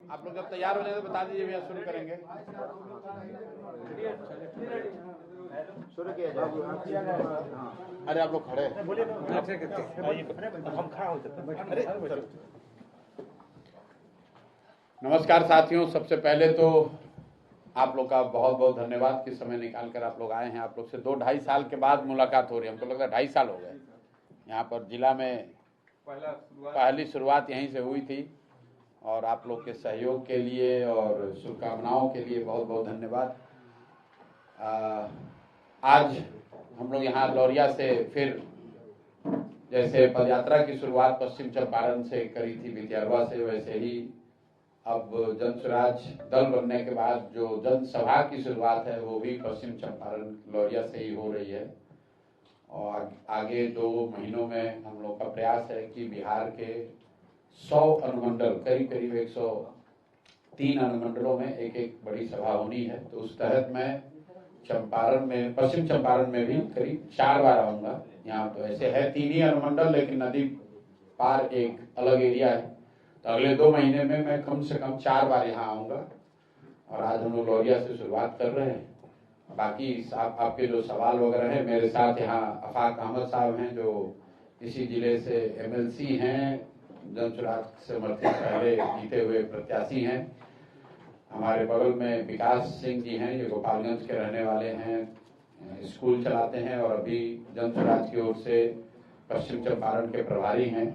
आप लोग जब तैयार हो जाए तो बता दीजिए भैया, शुरू करेंगे। शुरू किया जाए। अरे आप लोग खड़े हम खड़ा हो जाते हैं। नमस्कार साथियों, सबसे पहले तो आप लोग का बहुत बहुत धन्यवाद कि समय निकाल कर आप लोग आए हैं। आप लोग से 2-2.5 साल के बाद मुलाकात हो रही है। हमको लगता है 2.5 साल हो गए। यहाँ पर जिला में पहली शुरुआत यहीं से हुई थी और आप लोग के सहयोग के लिए और शुभकामनाओं के लिए बहुत बहुत धन्यवाद। आज हम लोग यहाँ लौरिया से फिर जैसे पदयात्रा की शुरुआत पश्चिम चंपारण से करी थी भितियारवा से, वैसे ही अब जन स्वराज दल बनने के बाद जो जनसभा की शुरुआत है वो भी पश्चिम चंपारण लौरिया से ही हो रही है। और आगे 2 महीनों में हम लोग का प्रयास है कि बिहार के 100 अनुमंडल, करीब करीब 103 अनुमंडलों में एक बड़ी सभा होनी है। तो उस तहत मैं चंपारण में, पश्चिम चंपारण में भी करीब 4 बार आऊँगा। यहाँ तो ऐसे है 3 ही अनुमंडल, लेकिन नदी पार एक अलग एरिया है। तो अगले 2 महीने में मैं कम से कम 4 बार यहाँ आऊँगा। और आज हम लोग लौरिया से शुरुआत कर रहे हैं। बाकी आपके जो सवाल वगैरह हैं, मेरे साथ यहाँ अफाक अहमद साहब हैं जो इसी जिले से MLC हैं, जन स्वराज समर्थित पहले जीते हुए प्रत्याशी हैं। हमारे बगल में विकास सिंह जी हैं, ये गोपालगंज के रहने वाले हैं, स्कूल चलाते हैं और अभी जन स्वराज की ओर से पश्चिम चंपारण के प्रभारी हैं।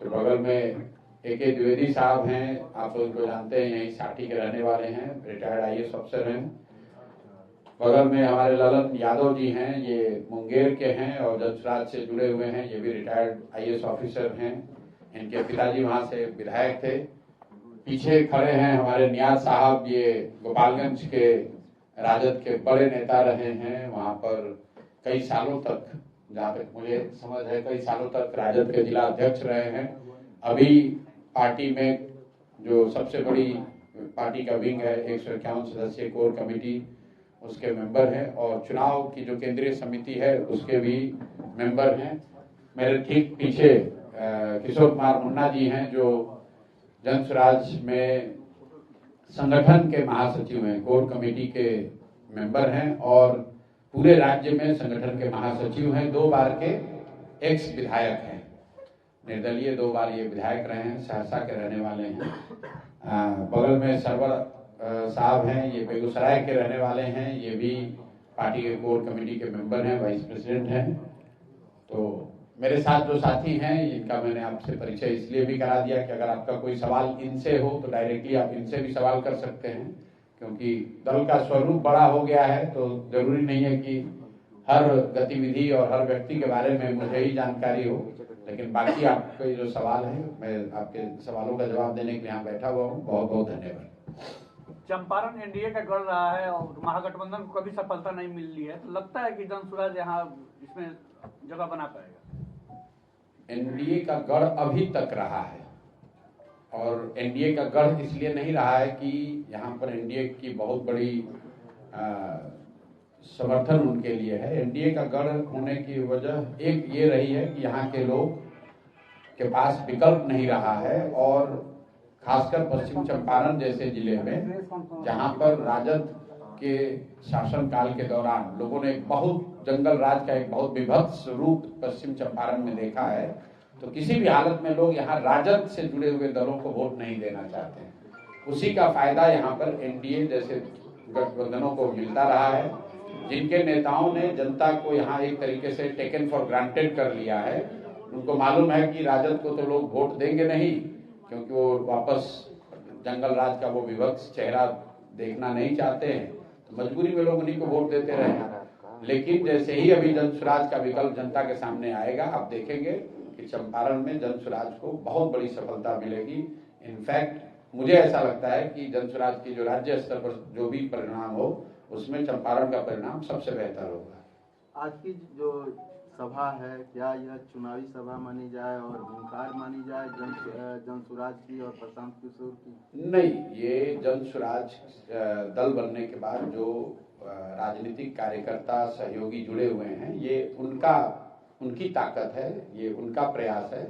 तो बगल में AK द्विवेदी साहब हैं, आप उनको जानते हैं, यहीं साठी के रहने वाले हैं, रिटायर्ड IAS अफसर हैं। बगल में हमारे ललन यादव जी हैं, ये मुंगेर के हैं और जन स्वराज से जुड़े हुए हैं, ये भी रिटायर्ड IAS ऑफिसर हैं। इनके पिताजी वहाँ से विधायक थे। पीछे खड़े हैं हमारे नियाज साहब, ये गोपालगंज के राजद के बड़े नेता रहे हैं। वहाँ पर कई सालों तक, जहाँ तक मुझे समझ है, कई सालों तक राजद के जिला अध्यक्ष रहे हैं। अभी पार्टी में जो सबसे बड़ी पार्टी का विंग है, 151 सदस्यीय कोर कमेटी, उसके मेंबर हैं और चुनाव की जो केंद्रीय समिति है उसके भी मेंबर हैं। मेरे ठीक पीछे किशोर कुमार मुन्ना जी हैं जो जन स्वराज में संगठन के महासचिव हैं, कोर कमेटी के मेंबर हैं और पूरे राज्य में संगठन के महासचिव हैं। 2 बार के एक्स विधायक हैं, निर्दलीय 2 बार ये विधायक रहे हैं, सहरसा के रहने वाले हैं। बगल में सरवर साहब हैं, ये बेगूसराय के रहने वाले हैं, ये भी पार्टी के कोर कमेटी के मेंबर हैं, वाइस प्रेसिडेंट हैं। तो मेरे साथ जो साथी हैं इनका मैंने आपसे परिचय इसलिए भी करा दिया कि अगर आपका कोई सवाल इनसे हो तो डायरेक्टली आप इनसे भी सवाल कर सकते हैं, क्योंकि दल का स्वरूप बड़ा हो गया है तो जरूरी नहीं है कि हर गतिविधि और हर व्यक्ति के बारे में मुझे ही जानकारी हो। लेकिन बाकी आपके जो सवाल हैं, मैं आपके सवालों का जवाब देने के लिए यहाँ बैठा हुआ हूँ। बहुत बहुत धन्यवाद। चंपारण NDA का गढ़ रहा है और महागठबंधन को कभी सफलता नहीं मिल रही है, तो लगता है कि जन स्वराज यहाँ इसमें जगह बना पाएगा? NDA का गढ़ अभी तक रहा है और NDA का गढ़ इसलिए नहीं रहा है कि यहाँ पर NDA की बहुत बड़ी समर्थन उनके लिए है। NDA का गढ़ होने की वजह एक ये रही है कि यहाँ के लोग के पास विकल्प नहीं रहा है और खासकर पश्चिम चंपारण जैसे जिले में, जहाँ पर राजद के शासनकाल के दौरान लोगों ने एक बहुत जंगल राज का एक बहुत विभत्स रूप पश्चिम चंपारण में देखा है। तो किसी भी हालत में लोग यहाँ राजद से जुड़े हुए दलों को वोट नहीं देना चाहते हैं। उसी का फायदा यहाँ पर NDA जैसे गठबंधनों को मिलता रहा है, जिनके नेताओं ने जनता को यहाँ एक तरीके से टेकन फॉर ग्रांटेड कर लिया है। उनको मालूम है कि राजद को तो लोग वोट देंगे नहीं, क्योंकि वो वापस जंगल राज का वो विभत्स चेहरा देखना नहीं चाहते हैं, तो मजबूरी में लोग उन्हीं को वोट देते रहे। लेकिन जैसे ही अभी जन स्वराज का विकल्प जनता के सामने आएगा, आप देखेंगे कि चंपारण में जन स्वराज को बहुत बड़ी सफलता मिलेगी। इनफैक्ट मुझे ऐसा लगता है कि जन स्वराज की जो राज्य स्तर पर जो भी परिणाम हो, उसमें चंपारण का परिणाम सबसे बेहतर होगा। आज की जो सभा है, क्या यह चुनावी सभा मानी जाए और हुंकार मानी जाए जन स्वराज की और प्रशांत किशोर की? नहीं, ये जन स्वराज दल बनने के बाद जो राजनीतिक कार्यकर्ता सहयोगी जुड़े हुए हैं, ये उनकी ताकत है, ये उनका प्रयास है।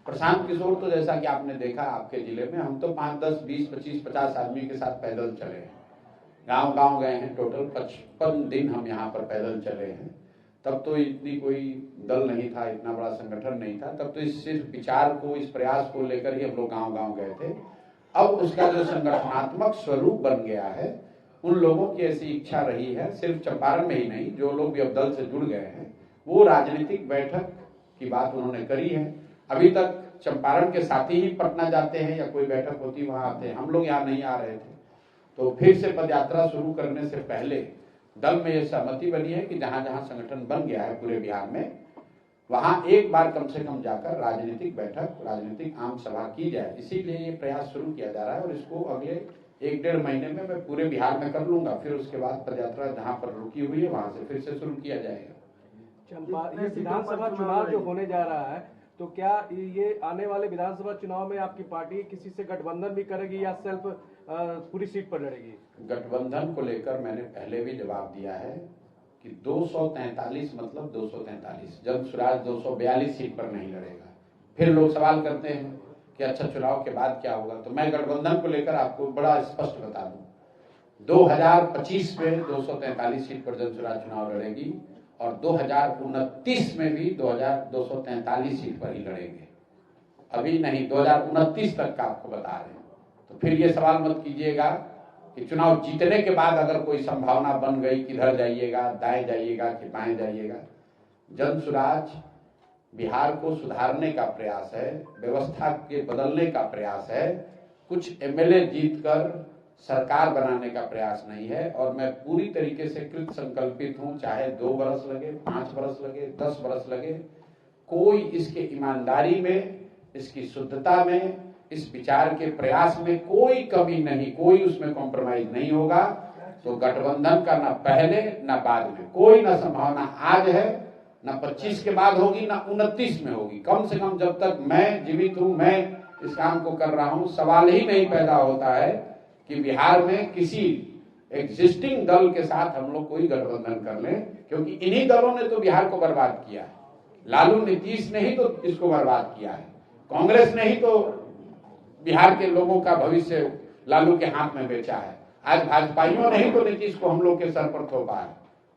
प्रशांत किशोर तो जैसा कि आपने देखा आपके जिले में, हम तो 5, 10, 20, 25, 50 आदमी के साथ पैदल चले हैं, गांव गांव गए हैं। टोटल 55 दिन हम यहाँ पर पैदल चले हैं। तब तो इतनी कोई दल नहीं था, इतना बड़ा संगठन नहीं था। तब तो इस सिर्फ विचार को, इस प्रयास को लेकर ही हम लोग गांव गांव गए थे। अब उसका जो संगठनात्मक स्वरूप बन गया है, उन लोगों की ऐसी इच्छा रही है, सिर्फ चंपारण में ही नहीं, जो लोग भी अब दल से जुड़ गए हैं, वो राजनीतिक बैठक की बात उन्होंने करी है। अभी तक चंपारण के साथी ही पटना जाते हैं या कोई बैठक होती वहां आते हैं, हम लोग यहाँ नहीं आ रहे थे। तो फिर से पदयात्रा शुरू करने से पहले दल में यह सहमति बनी है कि जहां जहां संगठन बन गया है पूरे बिहार में, वहां एक बार कम से कम जाकर राजनीतिक बैठक, राजनीतिक आम सभा की जाए। इसीलिए ये प्रयास शुरू किया जा रहा है और इसको अगले 1-1.5 महीने में मैं पूरे बिहार में कर लूंगा। फिर उसके बाद पदयात्रा जहां पर रुकी हुई है वहां से फिर से शुरू किया जाएगा। ये विधानसभा चुनाव जो होने जा रहा है, तो क्या ये आने वाले विधानसभा चुनाव में आपकी पार्टी किसी से गठबंधन भी करेगी या सेल्फ पूरी सीट पर लड़ेगी? गठबंधन को लेकर मैंने पहले भी जवाब दिया है कि 243 मतलब 243, जन स्वराज 242 सीट पर नहीं लड़ेगा। फिर लोग सवाल करते हैं कि अच्छा चुनाव के बाद क्या होगा, तो मैं गठबंधन को लेकर आपको बड़ा स्पष्ट बता दूं, 2025 में 243 सीट पर जन स्वराज चुनाव लड़ेगी और 2029 में भी 243 सीट पर ही लड़ेंगे। अभी नहीं, 2029 तक का आपको बता रहे हैं। तो फिर ये सवाल मत कीजिएगा कि चुनाव जीतने के बाद अगर कोई संभावना बन गई, किधर जाइएगा, दाएं जाइएगा कि बाएं जाइएगा। जन स्वराज बिहार को सुधारने का प्रयास है, व्यवस्था के बदलने का प्रयास है, कुछ एमएलए जीतकर सरकार बनाने का प्रयास नहीं है। और मैं पूरी तरीके से कृत संकल्पित हूं, चाहे 2 बरस लगे, 5 बरस लगे, 10 बरस लगे, कोई इसके ईमानदारी में, इसकी शुद्धता में, इस विचार के प्रयास में कोई कमी नहीं, कोई उसमें कॉम्प्रोमाइज नहीं होगा। तो गठबंधन का ना पहले ना बाद में कोई ना संभावना आज है, ना 25 के बाद होगी, ना 29 में होगी। कम से कम जब तक मैं जीवित हूं, मैं इस काम को कर रहा हूं, सवाल ही नहीं पैदा होता है कि बिहार में किसी एग्जिस्टिंग दल के साथ हम लोग कोई गठबंधन कर लें, क्योंकि इन्हीं दलों ने तो बिहार को बर्बाद किया है। लालू नीतीश ने ही तो इसको बर्बाद किया है, कांग्रेस ने ही तो बिहार के लोगों का भविष्य लालू के हाथ में बेचा है। आज भाजपाइयों ने ही तो नीतीश को हम लोग के सर पर थोपा है।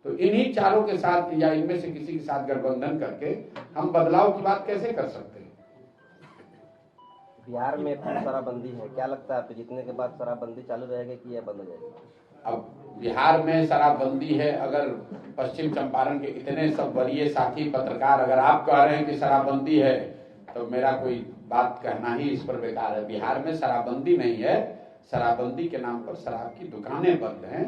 तो इन्हीं चारों के साथ या इनमें से किसी के साथ गठबंधन करके हम बदलाव की बात कैसे कर सकते हैं? बिहार में शराबबंदी है, क्या लगता है आपको जीतने के बाद शराबबंदी चालू रहेगी कि यह बंद हो जाएगी? अब बिहार में शराबबंदी है, अगर पश्चिम चंपारण के इतने सब वरीय साथी पत्रकार अगर आप कह रहे हैं कि शराबबंदी है, तो मेरा कोई बात कहना ही इस पर बेकार है। बिहार में शराबबंदी नहीं है, शराबबंदी के नाम पर शराब की दुकानें बंद हैं,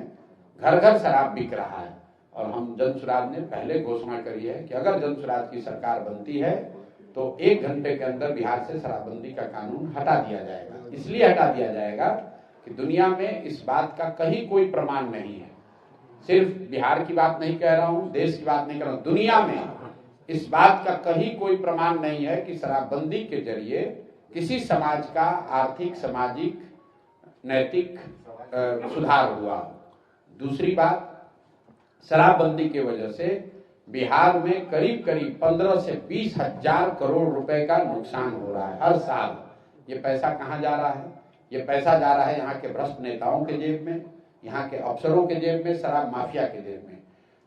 घर घर शराब बिक रहा है। और हम जन स्वराज ने पहले घोषणा करी है कि अगर जन स्वराज की सरकार बनती है तो 1 घंटे के अंदर बिहार से शराबबंदी का कानून हटा दिया जाएगा। इसलिए हटा दिया जाएगा कि दुनिया में इस बात का कहीं कोई प्रमाण नहीं है। सिर्फ बिहार की बात नहीं कह रहा हूं, देश की बात नहीं कर रहा हूं, दुनिया में इस बात का कहीं कोई प्रमाण नहीं है कि शराबबंदी के जरिए किसी समाज का आर्थिक, सामाजिक, नैतिक सुधार हुआ। दूसरी बात, शराबबंदी की वजह से बिहार में करीब करीब 15 से 20 हजार करोड़ रुपए का नुकसान हो रहा है हर साल। ये पैसा कहाँ जा रहा है? ये पैसा जा रहा है यहाँ के भ्रष्ट नेताओं के जेब में, यहाँ के अफसरों के जेब में, शराब माफिया के जेब में।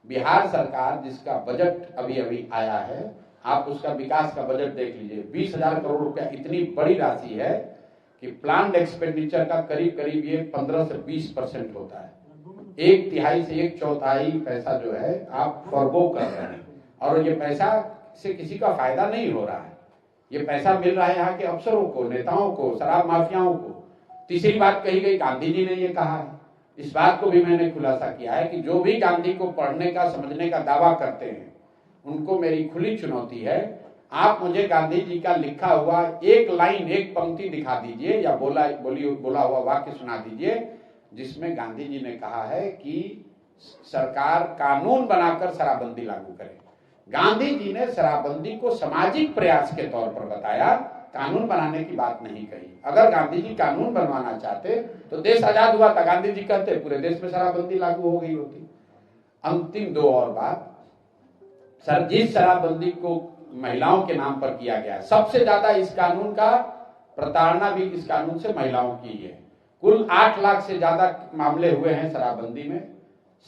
बिहार सरकार जिसका बजट अभी अभी आया है, आप उसका विकास का बजट देख लीजिए, 20,000 करोड़ रुपया इतनी बड़ी राशि है कि प्लान्ड एक्सपेंडिचर का करीब करीब ये 15 से 20% होता है। 1/3 से 1/4 पैसा जो है आप फॉरगो कर रहे हैं, और ये पैसा से किसी का फायदा नहीं हो रहा है। ये पैसा मिल रहा है यहाँ के अफसरों को, नेताओं को, शराब माफियाओं को। तीसरी बात कही गई, गांधी जी ने ये कहा है, इस बात को भी मैंने खुलासा किया है कि जो भी गांधी को पढ़ने का, समझने का दावा करते हैं, उनको मेरी खुली चुनौती है, आप मुझे गांधी जी का लिखा हुआ एक लाइन, एक पंक्ति दिखा दीजिए या बोला हुआ वाक्य सुना दीजिए जिसमें गांधी जी ने कहा है कि सरकार कानून बनाकर शराबबंदी लागू करे। गांधी जी ने शराबबंदी को सामाजिक प्रयास के तौर पर बताया, कानून बनाने की बात नहीं कही। अगर गांधी जी कानून बनवाना चाहते तो देश आजाद हुआ था, गांधी जी कहते पूरे देश में शराबबंदी लागू हो गई होती। अंतिम 2 और बात, सर, जिस शराबबंदी को महिलाओं के नाम पर किया गया है। सबसे ज्यादा इस कानून का प्रताड़ना भी इस कानून से महिलाओं की है। कुल 8 लाख से ज्यादा मामले हुए हैं शराबबंदी में,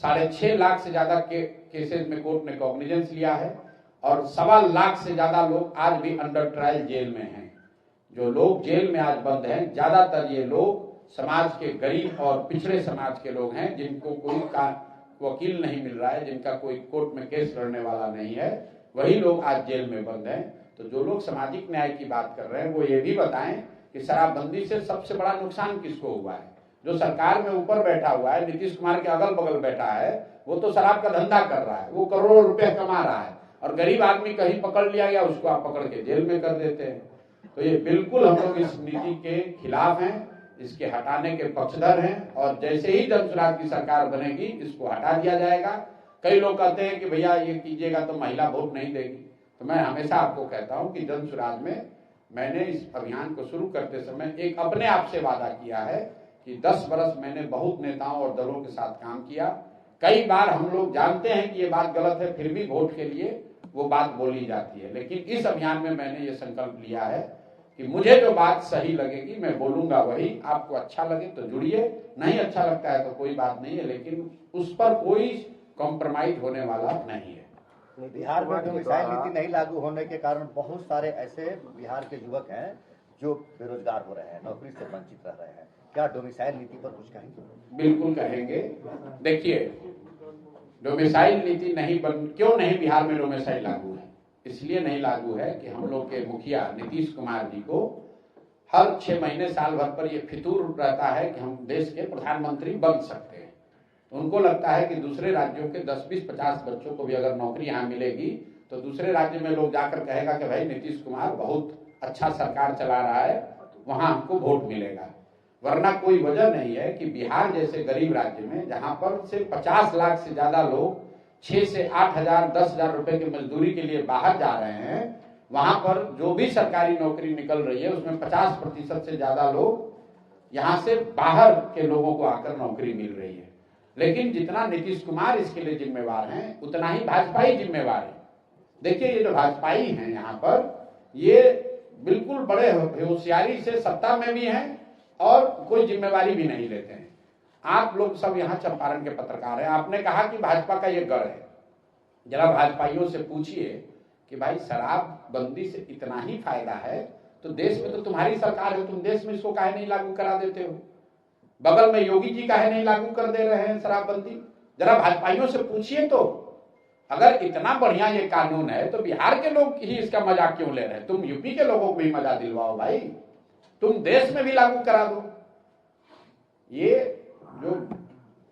6.5 लाख से ज्यादा केसेस में कोर्ट ने कॉग्निजेंस लिया है और 1.25 लाख से ज्यादा लोग आज भी अंडर ट्रायल जेल में हैं। जो लोग जेल में आज बंद हैं, ज्यादातर ये लोग समाज के गरीब और पिछड़े समाज के लोग हैं, जिनको कोई वकील नहीं मिल रहा है, जिनका कोई कोर्ट में केस लड़ने वाला नहीं है, वही लोग आज जेल में बंद हैं। तो जो लोग सामाजिक न्याय की बात कर रहे हैं वो ये भी बताएं कि शराबबंदी से सबसे बड़ा नुकसान किसको हुआ है। जो सरकार में ऊपर बैठा हुआ है, नीतीश कुमार के अगल बगल बैठा है, वो तो शराब का धंधा कर रहा है, वो करोड़ों रुपए कमा रहा है, और गरीब आदमी कहीं पकड़ लिया गया उसको आप पकड़ के जेल में कर देते हैं। तो ये बिल्कुल हम लोग इस नीति के खिलाफ हैं, इसके हटाने के पक्षधर हैं, और जैसे ही जनसुराज की सरकार बनेगी इसको हटा दिया जाएगा। कई लोग कहते हैं कि भैया ये कीजिएगा तो महिला वोट नहीं देगी, तो मैं हमेशा आपको कहता हूं कि जनसुराज में मैंने इस अभियान को शुरू करते समय एक अपने आप से वादा किया है कि 10 बरस मैंने बहुत नेताओं और दलों के साथ काम किया। कई बार हम लोग जानते हैं कि ये बात गलत है, फिर भी वोट के लिए वो बात बोली जाती है, लेकिन इस अभियान में मैंने ये संकल्प लिया है कि मुझे जो बात सही लगेगी मैं बोलूंगा वही। आपको अच्छा लगे तो जुड़िए, नहीं अच्छा लगता है तो कोई बात नहीं है, लेकिन उस पर कोई कॉम्प्रोमाइज होने वाला नहीं है। बिहार में डोमिसाइल नीति नहीं लागू होने के कारण बहुत सारे ऐसे बिहार के युवक हैं जो बेरोजगार हो रहे हैं, नौकरी से वंचित रह रहे हैं। क्या डोमिसाइल नीति पर कुछ कहेंगे? बिल्कुल कहेंगे। देखिए, डोमिसाइल नीति क्यों नहीं बिहार में डोमिसाइल लागू है? इसलिए नहीं लागू है कि हम लोग के मुखिया नीतीश कुमार जी को हर 6 महीने साल भर पर ये फितूर रहता है कि हम देश के प्रधानमंत्री बन सकते हैं। उनको लगता है कि दूसरे राज्यों के 10, 20, 50 बच्चों को भी अगर नौकरी यहाँ मिलेगी तो दूसरे राज्य में लोग जाकर कहेगा कि भाई नीतीश कुमार बहुत अच्छा सरकार चला रहा है, वहां हमको वोट मिलेगा। वरना कोई वजह नहीं है कि बिहार जैसे गरीब राज्य में, जहां पर से 50 लाख से ज्यादा लोग 6 से 8 हजार 10 हजार रुपए की मजदूरी के लिए बाहर जा रहे हैं, वहां पर जो भी सरकारी नौकरी निकल रही है उसमें 50% से ज्यादा लोग यहाँ से बाहर के लोगों को आकर नौकरी मिल रही है। लेकिन जितना नीतीश कुमार इसके लिए जिम्मेवार हैं, उतना ही भाजपा ही जिम्मेवार है। देखिए, ये जो भाजपाई हैं यहाँ पर, ये बिल्कुल बड़े होशियारी से सत्ता में भी हैं और कोई जिम्मेवारी भी नहीं लेते हैं। आप लोग सब यहाँ चंपारण के पत्रकार हैं, आपने कहा कि भाजपा का ये गढ़ है। जरा भाजपाइयों से पूछिए कि भाई शराबबंदी से इतना ही फायदा है तो देश में तो तुम्हारी सरकार है, तुम देश में इसको काहे नहीं लागू करा देते हो? बगल में योगी जी काहे नहीं लागू कर दे रहे हैं शराबबंदी? जरा भाजपाइयों से पूछिए। तो अगर इतना बढ़िया ये कानून है तो बिहार के लोग ही इसका मजा क्यों ले रहे हैं? तुम यूपी के लोगों को भी मजा दिलवाओ भाई, तुम देश में भी लागू करा दो। ये जो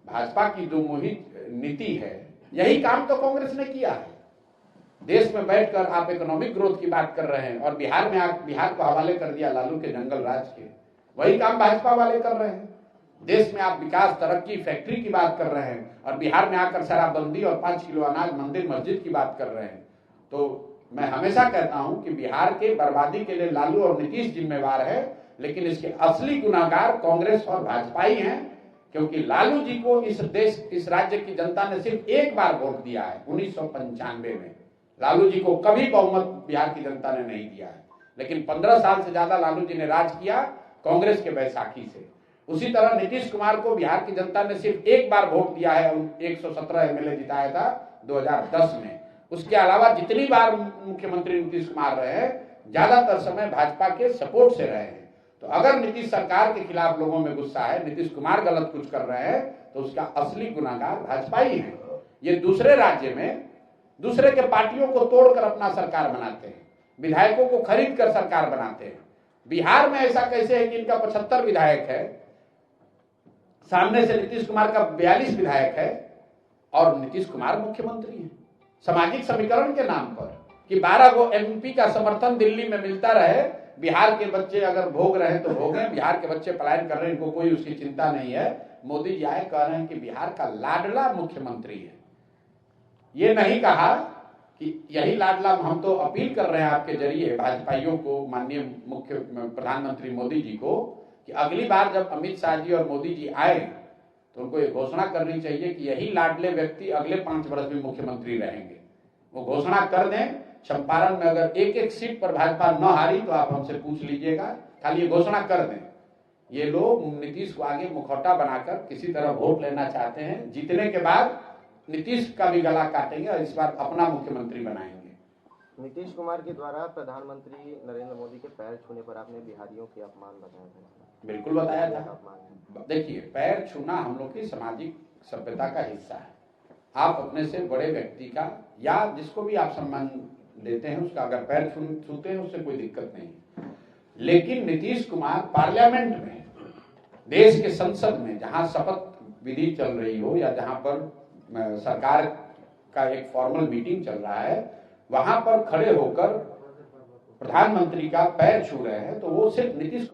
भाजपा की जो मोहित नीति है, यही काम तो कांग्रेस ने किया है। देश में बैठकर आप इकोनॉमिक ग्रोथ की बात कर रहे हैं और बिहार में बिहार को हवाले कर दिया लालू के जंगल राज के। वही काम भाजपा वाले कर रहे हैं। देश में आप विकास, तरक्की, फैक्ट्री की बात कर रहे हैं और बिहार में आकर शराबबंदी और 5 किलो अनाज, मंदिर मस्जिद की बात कर रहे हैं। तो मैं हमेशा कहता हूं कि बिहार के बर्बादी के लिए लालू और नीतीश जिम्मेवार है, लेकिन इसके असली गुनाहगार कांग्रेस और भाजपा ही हैं, क्योंकि लालू जी को इस राज्य की जनता ने सिर्फ एक बार वोट दिया है 1995 में। लालू जी को कभी बहुमत बिहार की जनता ने नहीं दिया है, लेकिन 15 साल से ज्यादा लालू जी ने राज किया कांग्रेस के बैसाखी से। उसी तरह नीतीश कुमार को बिहार की जनता ने सिर्फ एक बार वोट दिया है, 117 एमएलए जिताया था 2010 में। उसके अलावा जितनी बार मुख्यमंत्री नीतीश कुमार रहे हैं, ज्यादातर समय भाजपा के सपोर्ट से रहे हैं। तो अगर नीतीश सरकार के खिलाफ लोगों में गुस्सा है, नीतीश कुमार गलत कुछ कर रहे हैं, तो उसका असली गुनाहगार भाजपा ही है। ये दूसरे राज्य में दूसरे के पार्टियों को तोड़कर अपना सरकार बनाते हैं, विधायकों को खरीद कर सरकार बनाते हैं। बिहार में ऐसा कैसे है कि इनका 75 विधायक है, सामने से नीतीश कुमार का 42 विधायक है और नीतीश कुमार मुख्यमंत्री है। सामाजिक समीकरण के नाम पर कि 12 गो एमपी का समर्थन दिल्ली में मिलता रहे, बिहार के बच्चे अगर भोग रहे हैं तो भोगें, बिहार के बच्चे पलायन कर रहे हैं, इनको कोई उसकी चिंता नहीं है। मोदी जी आए कह रहे हैं कि बिहार का लाडला मुख्यमंत्री है। ये नहीं कहा कि यही लाडला, हम तो अपील कर रहे हैं आपके जरिए भाजपाइयों को, माननीय मुख्य प्रधानमंत्री मोदी जी को, कि अगली बार जब अमित शाह जी और मोदी जी आए तो उनको ये घोषणा करनी चाहिए कि यही लाडले व्यक्ति अगले 5 वर्ष में मुख्यमंत्री रहेंगे। वो घोषणा कर दें चंपारण में अगर एक एक सीट पर भाजपा न हारी तो आप हमसे पूछ लीजिएगा, खाली ये घोषणा कर दें। ये लोग नीतीश को आगे मुखौटा बनाकर किसी तरह वोट लेना चाहते हैं। जीतने के बाद नीतीश का भी गला काटेंगे और इस बार अपना मुख्यमंत्री बनाएंगे। नीतीश कुमार के द्वारा प्रधानमंत्री नरेंद्र मोदी के पैर छूने पर आपने बिहारियों के अपमान बताया था। बिल्कुल बताया था। देखिए, पैर छूना हम लोग की सामाजिक सभ्यता का हिस्सा है। आप अपने से बड़े व्यक्ति का या जिसको भी आप सम्मान देते हैं उसका अगर पैर छूते हैं उससे कोई दिक्कत नहीं। लेकिन नीतीश कुमार पार्लियामेंट में, देश के संसद में जहां शपथ विधि चल रही हो या जहां पर सरकार का एक फॉर्मल मीटिंग चल रहा है, वहां पर खड़े होकर प्रधानमंत्री का पैर छू रहे हैं, तो वो सिर्फ नीतीश